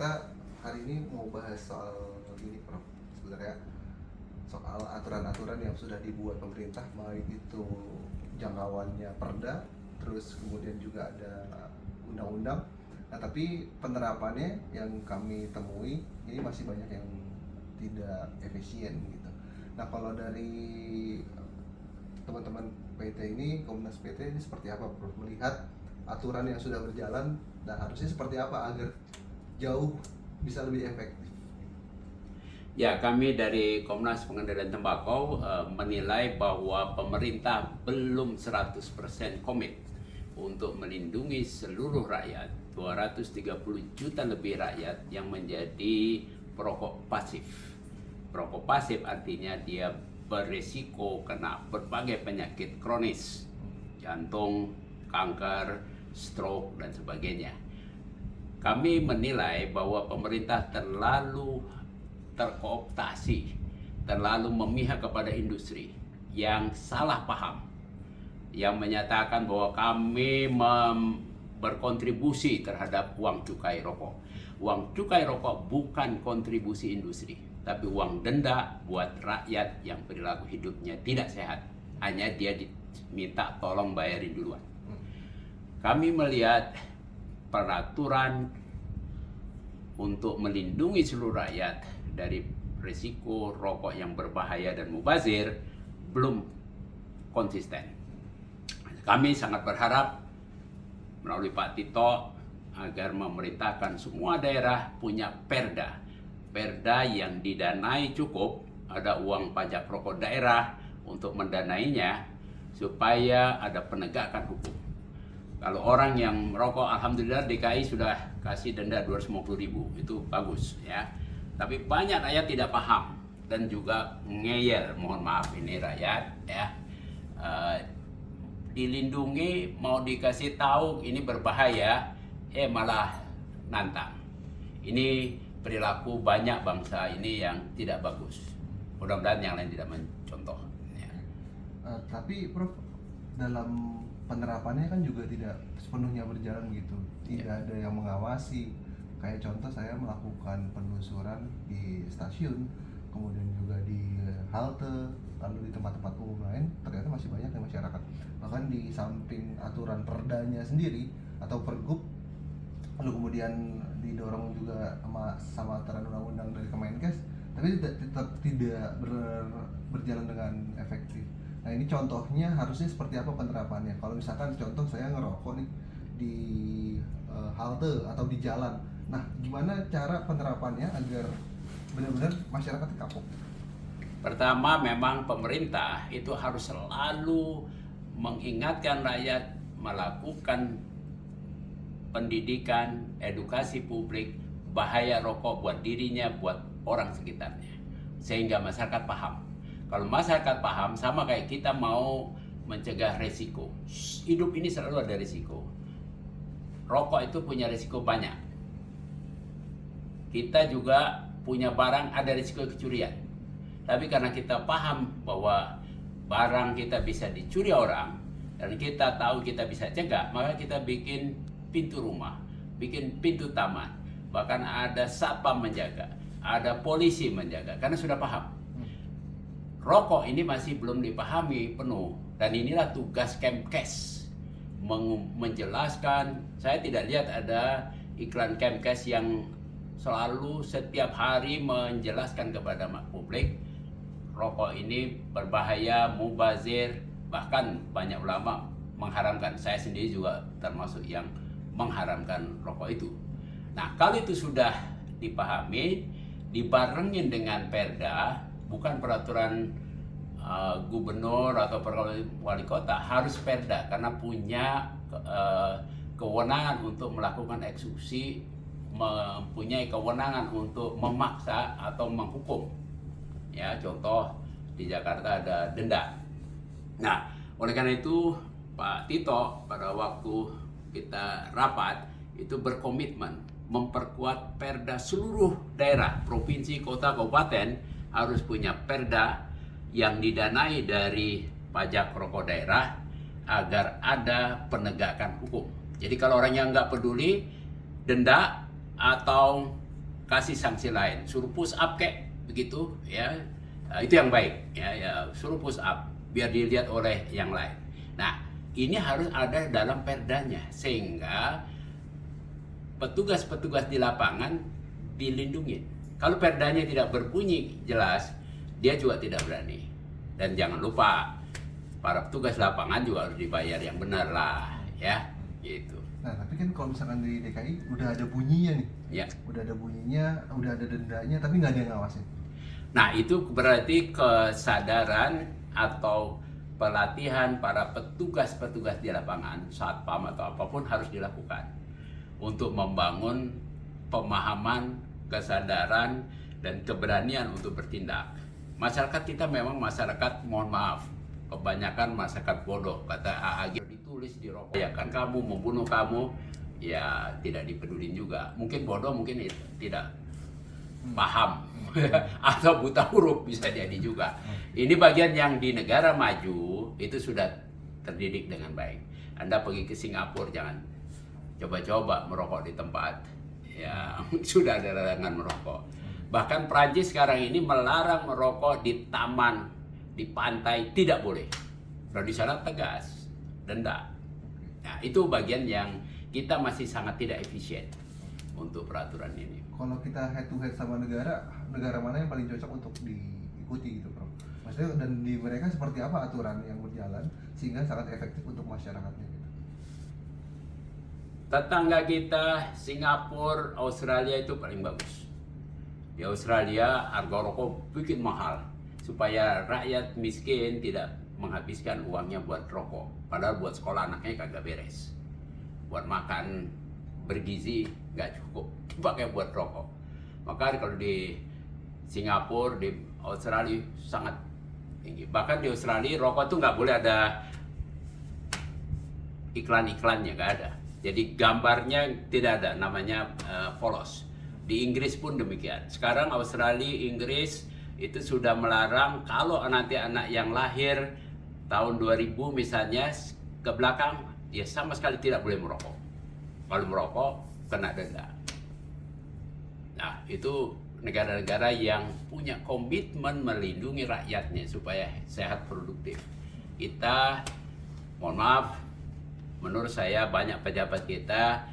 kita hari ini mau bahas soal ini, Prof. Sebenarnya soal aturan-aturan yang sudah dibuat pemerintah, baik itu jangkauannya Perda, terus kemudian juga ada undang-undang. Nah, tapi penerapannya yang kami temui ini masih banyak yang tidak efisien gitu. Nah, kalau dari teman-teman PT ini, Komnas PT ini seperti apa, Prof? Melihat aturan yang sudah berjalan dan harusnya seperti apa agar jauh bisa lebih efektif. Ya, kami dari Komnas Pengendalian Tembakau menilai bahwa pemerintah belum 100% komit untuk melindungi seluruh rakyat, 230 juta lebih rakyat yang menjadi perokok pasif. Perokok pasif artinya dia beresiko kena berbagai penyakit kronis, jantung, kanker, stroke, dan sebagainya. Kami menilai bahwa pemerintah terlalu terkooptasi, terlalu memihak kepada industri yang salah paham, yang menyatakan bahwa kami berkontribusi terhadap uang cukai rokok. Uang cukai rokok bukan kontribusi industri, tapi uang denda buat rakyat yang perilaku hidupnya tidak sehat. Hanya dia diminta tolong bayarin duluan. Kami melihat peraturan untuk melindungi seluruh rakyat dari risiko rokok yang berbahaya dan mubazir belum konsisten. Kami sangat berharap melalui Pak Tito agar memerintahkan semua daerah punya perda yang didanai cukup, ada uang pajak rokok daerah untuk mendanainya supaya ada penegakan hukum. Kalau orang yang merokok, alhamdulillah DKI sudah kasih denda 250.000, itu bagus ya. Tapi banyak rakyat tidak paham dan juga ngeyel, mohon maaf ini rakyat ya. Dilindungi, mau dikasih tahu ini berbahaya, malah nantang. Ini perilaku banyak bangsa ini yang tidak bagus. Mudah-mudahan yang lain tidak mencontoh. Ya. Tapi Prof, dalam penerapannya kan juga tidak sepenuhnya berjalan begitu. Tidak ada yang mengawasi. Kayak contoh, saya melakukan penelusuran di stasiun, kemudian juga di halte, lalu di tempat-tempat umum lain, ternyata masih banyak yang masyarakat. Bahkan di samping aturan perdanya sendiri atau pergub, lalu kemudian didorong juga sama aturan undang-undang dari Kemenkes, tapi tetap tidak berjalan dengan efektif. Nah, ini contohnya harusnya seperti apa penerapannya? Kalau misalkan contoh saya ngerokok nih di halte atau di jalan, nah gimana cara penerapannya agar benar-benar masyarakat kapok? Pertama, memang pemerintah itu harus selalu mengingatkan rakyat melakukan pendidikan, edukasi publik, bahaya rokok buat dirinya, buat orang sekitarnya, sehingga masyarakat paham. Kalau masyarakat paham, sama kayak kita mau mencegah resiko. Hidup ini selalu ada resiko. Rokok itu punya resiko banyak. Kita juga punya barang, ada risiko kecurian. Tapi karena kita paham bahwa barang kita bisa dicuri orang, dan kita tahu kita bisa cegah, maka kita bikin pintu rumah, bikin pintu taman, bahkan ada satpam menjaga, ada polisi menjaga, karena sudah paham. Rokok ini masih belum dipahami penuh, dan inilah tugas Kemkes menjelaskan. Saya tidak lihat ada iklan Kemkes yang selalu setiap hari menjelaskan kepada publik rokok ini berbahaya, mubazir, bahkan banyak ulama mengharamkan. Saya sendiri juga termasuk yang mengharamkan rokok itu. Nah, kalau itu sudah dipahami, dibarengin dengan perda, bukan peraturan gubernur atau wali kota, harus perda karena punya kewenangan untuk melakukan eksekusi, mempunyai kewenangan untuk memaksa atau menghukum. Ya, contoh di Jakarta ada denda. Nah, oleh karena itu Pak Tito pada waktu kita rapat itu berkomitmen memperkuat perda seluruh daerah, provinsi, kota, kabupaten harus punya perda yang didanai dari pajak rokok daerah agar ada penegakan hukum. Jadi kalau orang yang nggak peduli, denda atau kasih sanksi lain, suruh push up kayak begitu ya. Itu yang baik ya, suruh push up biar dilihat oleh yang lain. Nah, ini harus ada dalam perdanya sehingga petugas-petugas di lapangan dilindungi. Kalau perdanya tidak berbunyi jelas, dia juga tidak berani. Dan jangan lupa, para petugas lapangan juga harus dibayar yang benar lah, ya, gitu. Nah, tapi kan kalau misalkan di DKI udah ada bunyinya nih, Ya. udah ada bunyinya, udah ada dendanya, tapi nggak ada yang ngawasin. Nah, itu berarti kesadaran atau pelatihan para petugas-petugas di lapangan, satpam atau apapun harus dilakukan untuk membangun pemahaman, kesadaran, dan keberanian untuk bertindak. Masyarakat kita memang masyarakat, mohon maaf, kebanyakan masyarakat bodoh. Kata AAG ditulis di rokok, ya kan kamu membunuh kamu, ya tidak dipedulin juga. Mungkin bodoh, mungkin tidak paham atau buta huruf, bisa jadi juga. Ini bagian yang di negara maju itu sudah terdidik dengan baik. Anda pergi ke Singapura, jangan coba-coba merokok di tempat ya sudah ada larangan merokok. Bahkan Prancis sekarang ini melarang merokok di taman, di pantai, tidak boleh. Dan di sana tegas, denda. Nah, itu bagian yang kita masih sangat tidak efisien untuk peraturan ini. Kalau kita head to head sama negara mana yang paling cocok untuk diikuti gitu, Prof? Maksudnya, dan di mereka seperti apa aturan yang berjalan sehingga sangat efektif untuk masyarakatnya gitu? Tetangga kita, Singapura, Australia itu paling bagus. Di Australia harga rokok bikin mahal supaya rakyat miskin tidak menghabiskan uangnya buat rokok. Padahal buat sekolah anaknya kagak beres. Buat makan bergizi nggak cukup, pakai buat rokok. Maka kalau di Singapura, di Australia sangat tinggi. Bahkan di Australia rokok tuh nggak boleh ada iklan-iklannya, nggak ada. Jadi gambarnya tidak ada, namanya polos. Di Inggris pun demikian. Sekarang Australia, Inggris itu sudah melarang kalau nanti anak yang lahir tahun 2000 misalnya ke belakang, dia sama sekali tidak boleh merokok. Kalau merokok, kena denda. Nah, itu negara-negara yang punya komitmen melindungi rakyatnya supaya sehat produktif. Kita, mohon maaf, menurut saya banyak pejabat kita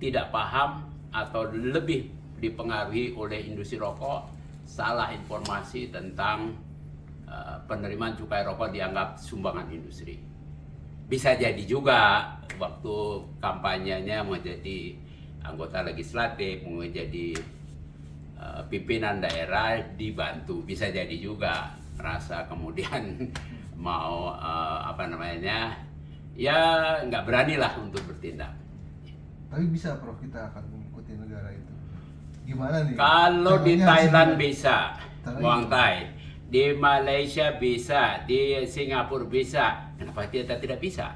tidak paham atau lebih dipengaruhi oleh industri rokok, salah informasi tentang penerimaan cukai rokok dianggap sumbangan industri. Bisa jadi juga waktu kampanyenya mau jadi anggota legislatif, mau jadi pimpinan daerah dibantu, bisa jadi juga merasa kemudian mau ya nggak berani lah untuk bertindak. Tapi bisa, Prof, kita akan mengikuti negara itu. Gimana nih? Kalau di Caranya Thailand harus bisa, Muang Thai, di Malaysia bisa, di Singapura bisa, kenapa kita tidak bisa?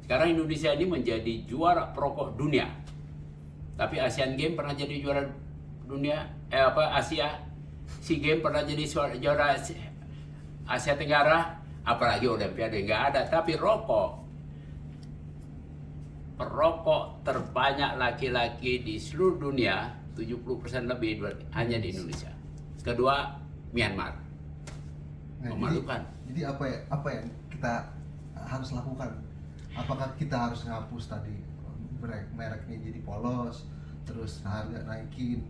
Sekarang Indonesia ini menjadi juara perokok dunia. Tapi Asian Games pernah jadi juara dunia, Asia. SEA Games pernah jadi juara Asia Tenggara, apalagi Olimpiade nggak ada. Tapi perokok terbanyak laki-laki di seluruh dunia, 70% lebih hanya di Indonesia. Kedua, Myanmar. Nah, Memalukan. Jadi apa yang kita harus lakukan? Apakah kita harus ngapus tadi mereknya jadi polos, terus harga naikin?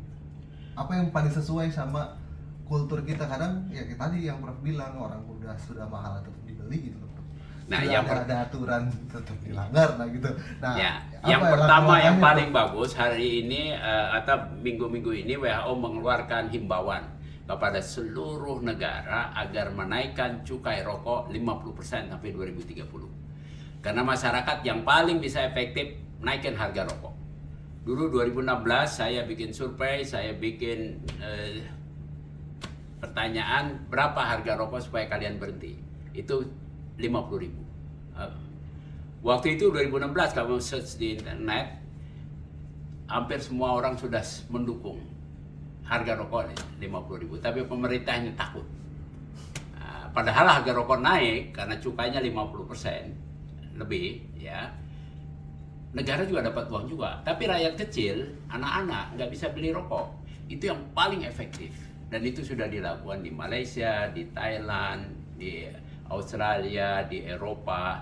Apa yang paling sesuai sama kultur kita? Kadang ya kayak tadi yang Prof bilang, orang sudah mahal tetap dibeli gitu loh. Nah, Sudah yang ada aturan tetap dilanggar, nah gitu. Nah, ya, apa yang pertama yang langkah-langkahnya, paling Prof? bagus hari ini atau minggu-minggu ini WHO mengeluarkan himbauan kepada seluruh negara agar menaikkan cukai rokok 50% sampai 2030. Karena masyarakat yang paling bisa efektif naikin harga rokok. Dulu 2016 saya bikin survei, saya bikin pertanyaan berapa harga rokok supaya kalian berhenti. Itu 50.000. Waktu itu 2016 kamu search di internet, hampir semua orang sudah mendukung harga rokok 50.000. Tapi pemerintahnya takut. Padahal harga rokok naik karena cukainya 50% lebih, ya. negara juga dapat uang juga. Tapi rakyat kecil, anak-anak nggak bisa beli rokok. Itu yang paling efektif. Dan itu sudah dilakukan di Malaysia, di Thailand, di Australia, di Eropa,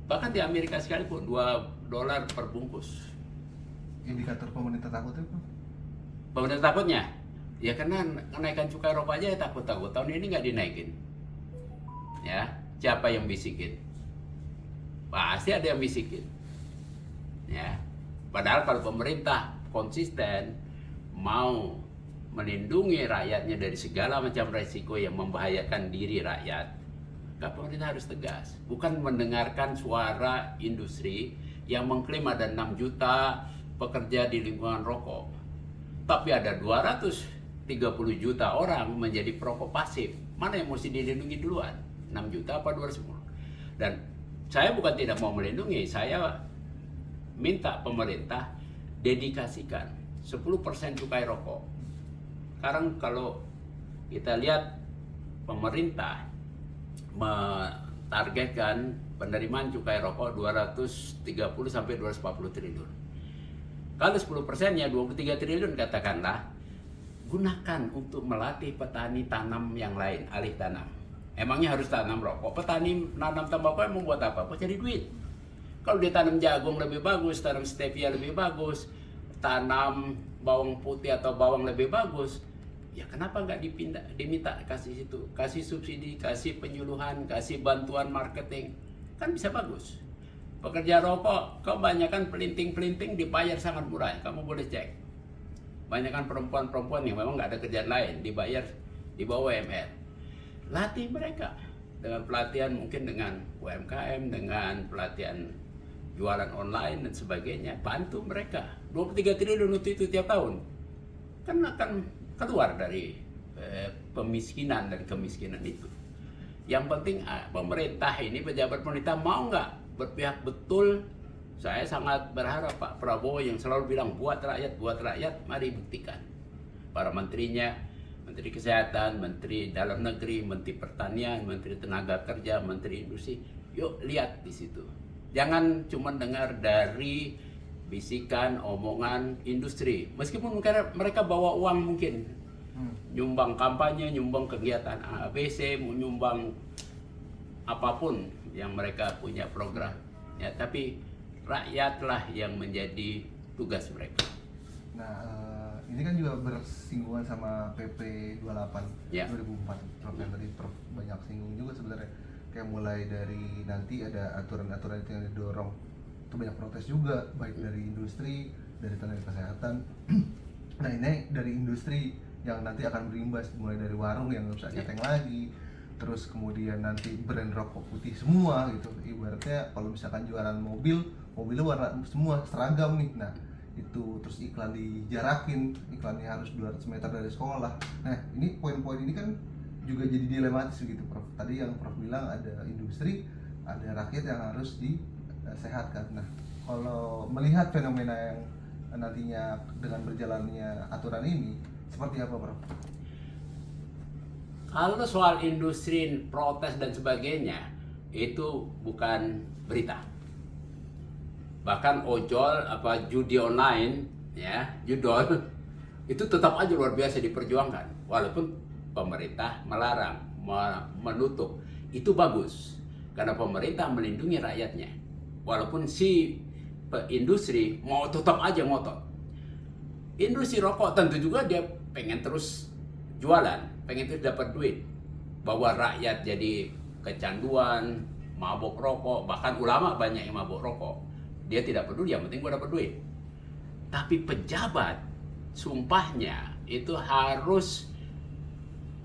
bahkan di Amerika sekalipun $2 per bungkus. Indikator pemerintah takut itu? Pemerintah takutnya, ya karena kenaikan cukai rokok aja ya takut. Tahun ini nggak dinaikin. Ya, siapa yang bisikin? Pasti ada yang bisikin. Ya, padahal kalau pemerintah konsisten mau melindungi rakyatnya dari segala macam resiko yang membahayakan diri rakyat, maka pemerintah harus tegas. Bukan mendengarkan suara industri yang mengklaim ada 6 juta pekerja di lingkungan rokok, tapi ada 230 juta orang menjadi perokok pasif. Mana yang mesti dilindungi duluan? 6 juta apa 210? Dan saya bukan tidak mau melindungi, saya minta pemerintah dedikasikan 10% cukai rokok. Sekarang kalau kita lihat pemerintah mentargetkan penerimaan cukai rokok 230 sampai 240 triliun. Kalau 10%-nya 23 triliun katakanlah, gunakan untuk melatih petani tanam yang lain, alih tanam. Emangnya harus tanam rokok? Petani nanam tembakau yang membuat apa? Buat cari duit. Kalau dia tanam jagung lebih bagus, tanam stevia lebih bagus, tanam bawang putih atau bawang lebih bagus, ya kenapa nggak diminta kasih situ, kasih subsidi, kasih penyuluhan, kasih bantuan marketing, kan bisa bagus. Pekerja rokok kebanyakan pelinting-pelinting dibayar sangat murah, kamu boleh cek. Banyakan perempuan-perempuan yang memang nggak ada kerjaan lain dibayar di bawah UMR. Latih mereka dengan pelatihan, mungkin dengan UMKM, dengan pelatihan jualan online dan sebagainya, bantu mereka. 23 triliun itu tiap tahun kan akan keluar dari pemiskinan, dari kemiskinan itu. Yang penting pemerintah ini, pejabat pemerintah mau nggak berpihak betul. Saya sangat berharap Pak Prabowo yang selalu bilang buat rakyat, mari buktikan. Para menterinya, Menteri Kesehatan, Menteri Dalam Negeri, Menteri Pertanian, Menteri Tenaga Kerja, Menteri Industri, yuk lihat di situ. Jangan cuma dengar dari bisikan, omongan industri. Meskipun mereka bawa uang mungkin, nyumbang kampanye, nyumbang kegiatan ABC, nyumbang apapun yang mereka punya program. Ya, tapi rakyatlah yang menjadi tugas mereka. Nah, ini kan juga bersinggungan sama PP 28 Ya. 2004. Prof, yang tadi Prof banyak singgung juga sebenarnya. Kayak mulai dari nanti ada aturan-aturan itu yang didorong, itu banyak protes juga, baik dari industri, dari tenaga kesehatan. Nah, ini dari industri yang nanti akan berimbas, mulai dari warung yang nggak bisa nyeteng lagi, terus kemudian nanti brand rokok putih semua gitu. Ibaratnya kalau misalkan jualan mobilnya warna semua seragam nih. Nah, itu terus iklan dijarakin, iklannya harus 200 meter dari sekolah. Nah, ini poin-poin ini kan juga jadi dilematis gitu, Prof. Tadi yang Prof bilang ada industri, ada rakyat yang harus disehatkan. Nah, kalau melihat fenomena yang nantinya dengan berjalannya aturan ini, seperti apa, Prof? Kalau soal industri, protes dan sebagainya, itu bukan berita. Bahkan ojol, judi online, ya, judol, itu tetap aja luar biasa diperjuangkan. Walaupun pemerintah melarang, menutup, itu bagus. Karena pemerintah melindungi rakyatnya. Walaupun si industri mau tetap aja ngotot. Industri rokok tentu juga dia pengen terus jualan, pengen terus dapat duit. Bahwa rakyat jadi kecanduan, mabok rokok, bahkan ulama banyak yang mabok rokok. Dia tidak peduli, yang penting gua dapat duit. Tapi pejabat, sumpahnya itu harus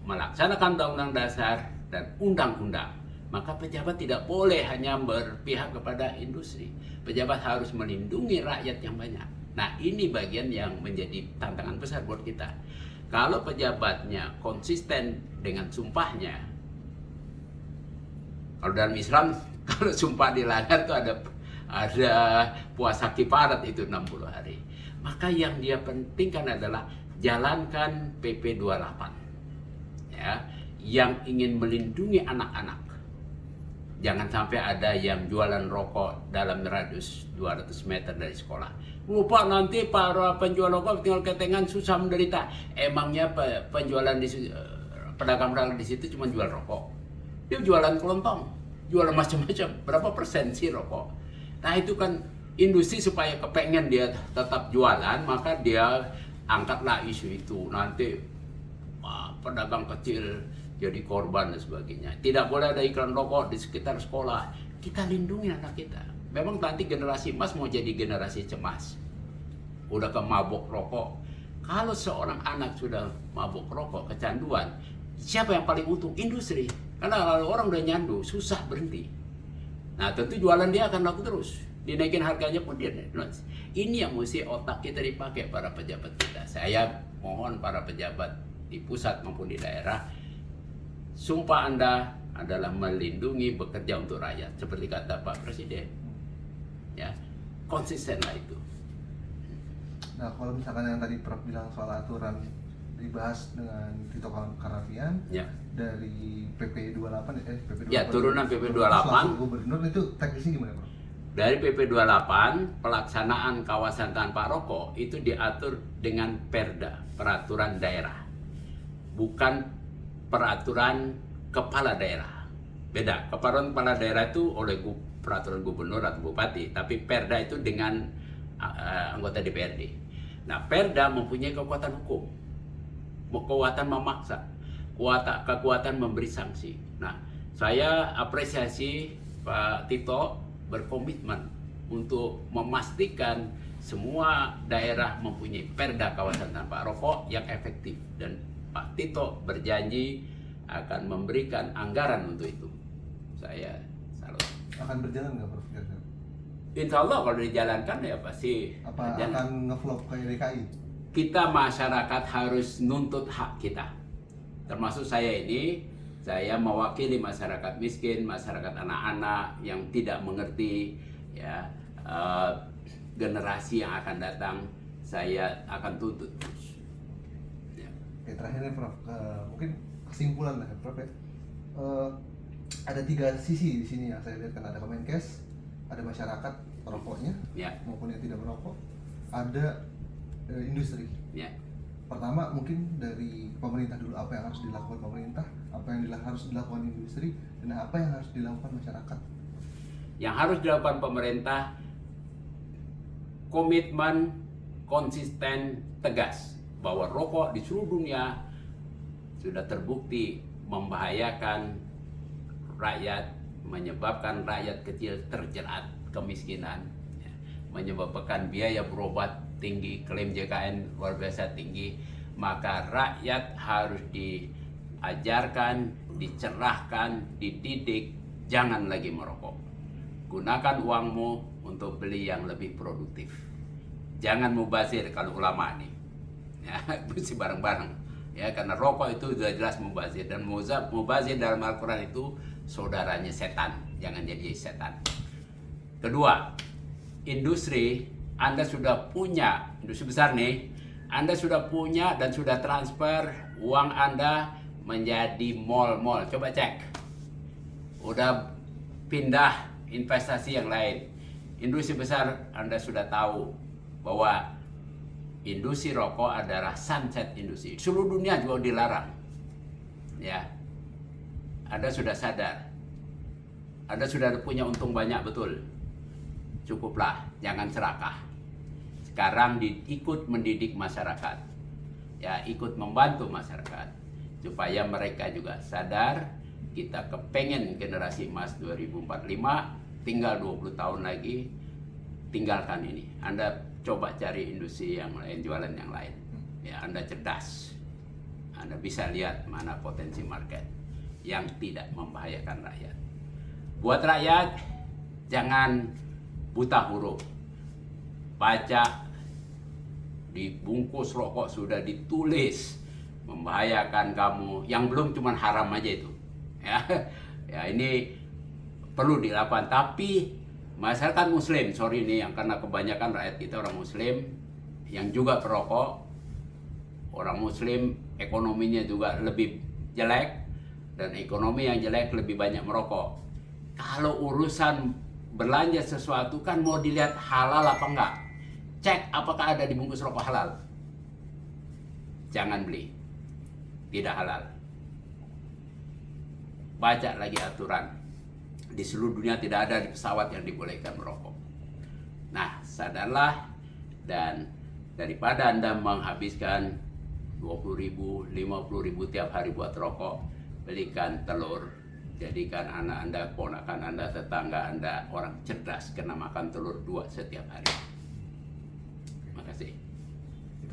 melaksanakan Undang-Undang Dasar dan undang-undang. Maka pejabat tidak boleh hanya berpihak kepada industri. Pejabat harus melindungi rakyat yang banyak. Nah, ini bagian yang menjadi tantangan besar buat kita. Kalau pejabatnya konsisten dengan sumpahnya, kalau dalam Islam, kalau sumpah dilanggar itu ada puasa kifarat itu 60 hari. Maka yang dia pentingkan adalah jalankan PP 28. Ya, yang ingin melindungi anak-anak. Jangan sampai ada yang jualan rokok dalam radius 200 meter dari sekolah. Lupa nanti para penjual rokok tinggal ketengan susah menderita. Emangnya penjualan pedagang-pedagang di situ cuma jual rokok? Dia jualan kelontong, jualan macam-macam. Berapa persen sih rokok? Nah itu kan industri supaya kepengen dia tetap jualan, maka dia angkatlah isu itu. Nanti pedagang kecil jadi korban dan sebagainya. Tidak boleh ada iklan rokok di sekitar sekolah. Kita lindungi anak kita. Memang nanti generasi emas mau jadi generasi cemas. Udah mabuk rokok. Kalau seorang anak sudah mabuk rokok, kecanduan, siapa yang paling untung? Industri. Karena kalau orang udah nyandu, susah berhenti. Nah tentu jualan dia akan laku terus. Dinaikin harganya pun dia. Ini yang mesti otak kita dipakai para pejabat kita. Saya mohon para pejabat di pusat maupun di daerah, sumpah Anda adalah melindungi, bekerja untuk rakyat, seperti kata Pak Presiden. Ya, konsistenlah itu. Nah, kalau misalkan yang tadi Prof bilang soal aturan dibahas dengan Tito Karnavian, Ya. dari PP 28 PP 28. Ya, turunan PP 28. Selaku gubernur itu teknisnya gimana, Prof? Dari PP 28, pelaksanaan kawasan tanpa rokok itu diatur dengan Perda, peraturan daerah. Bukan peraturan kepala daerah. Beda, peraturan kepala daerah itu oleh peraturan gubernur atau bupati, tapi Perda itu dengan anggota DPRD. Nah, Perda mempunyai kekuatan hukum, kekuatan memaksa, kekuatan memberi sanksi. Nah, saya apresiasi Pak Tito berkomitmen untuk memastikan semua daerah mempunyai Perda kawasan tanpa rokok yang efektif, dan Pak Tito berjanji akan memberikan anggaran untuk itu. Saya salut. Akan berjalan nggak, Prof? Insya Allah kalau dijalankan ya pasti. Apa berjalan. akan ngevlog kayak DKI? Kita masyarakat harus nuntut hak kita. Termasuk saya ini, saya mewakili masyarakat miskin, masyarakat anak-anak yang tidak mengerti, ya, generasi yang akan datang, saya akan tuntut terus. Ya. Oke, terakhir nih, Prof, mungkin kesimpulan lah, Prof, ya. Ada 3 sisi di sini yang saya lihat, kan ada Kemenkes, ada masyarakat perokoknya, Ya. maupun yang tidak merokok, ada industri. Ya. Pertama mungkin dari pemerintah dulu, apa yang harus dilakukan pemerintah, apa yang harus dilakukan industri, dan apa yang harus dilakukan masyarakat. Yang harus dilakukan pemerintah, komitmen konsisten tegas bahwa rokok di seluruh dunia sudah terbukti membahayakan rakyat, menyebabkan rakyat kecil terjerat kemiskinan, menyebabkan biaya berobat tinggi, klaim JKN luar biasa tinggi. Maka rakyat harus diajarkan, dicerahkan, dididik, jangan lagi merokok. Gunakan uangmu untuk beli yang lebih produktif. Jangan mubazir kalau ulama nih. Ya, mesti bareng-bareng. Ya, karena rokok itu sudah jelas mubazir, dan mubazir dalam Al-Quran itu saudaranya setan. Jangan jadi setan. Kedua, industri, Anda sudah punya, industri besar nih, Anda sudah punya dan sudah transfer uang Anda menjadi mall-mall. Coba cek. Udah pindah investasi yang lain. Industri besar, Anda sudah tahu bahwa industri rokok adalah sunset industri. Seluruh dunia juga dilarang. Ya. Anda sudah sadar. Anda sudah punya untung banyak, betul. Cukuplah, jangan serakah. Sekarang ikut mendidik masyarakat. Ya, ikut membantu masyarakat supaya mereka juga sadar kita kepengen generasi emas 2045, tinggal 20 tahun lagi, tinggalkan ini. Anda coba cari industri yang lain, jualan yang lain. Ya, Anda cerdas. Anda bisa lihat mana potensi market yang tidak membahayakan rakyat. Buat rakyat, jangan buta huruf. Baca, di bungkus rokok sudah ditulis membahayakan kamu. Yang belum cuman haram aja itu. Ya, ya ini perlu dilakukan. Tapi masyarakat Muslim, sorry nih, yang karena kebanyakan rakyat kita orang Muslim yang juga perokok. Orang Muslim ekonominya juga lebih jelek, dan ekonomi yang jelek lebih banyak merokok. Kalau urusan belanja sesuatu kan mau dilihat halal apa enggak. Cek apakah ada di bungkus rokok halal. Jangan beli. Tidak halal. Baca lagi aturan. Di seluruh dunia tidak ada di pesawat yang dibolehkan merokok. Nah, sadarlah, dan daripada Anda menghabiskan 20.000, 50.000 tiap hari buat rokok, belikan telur. Jadikan anak Anda, ponakan Anda, tetangga Anda orang cerdas, kena makan telur 2 setiap hari. Terima kasih.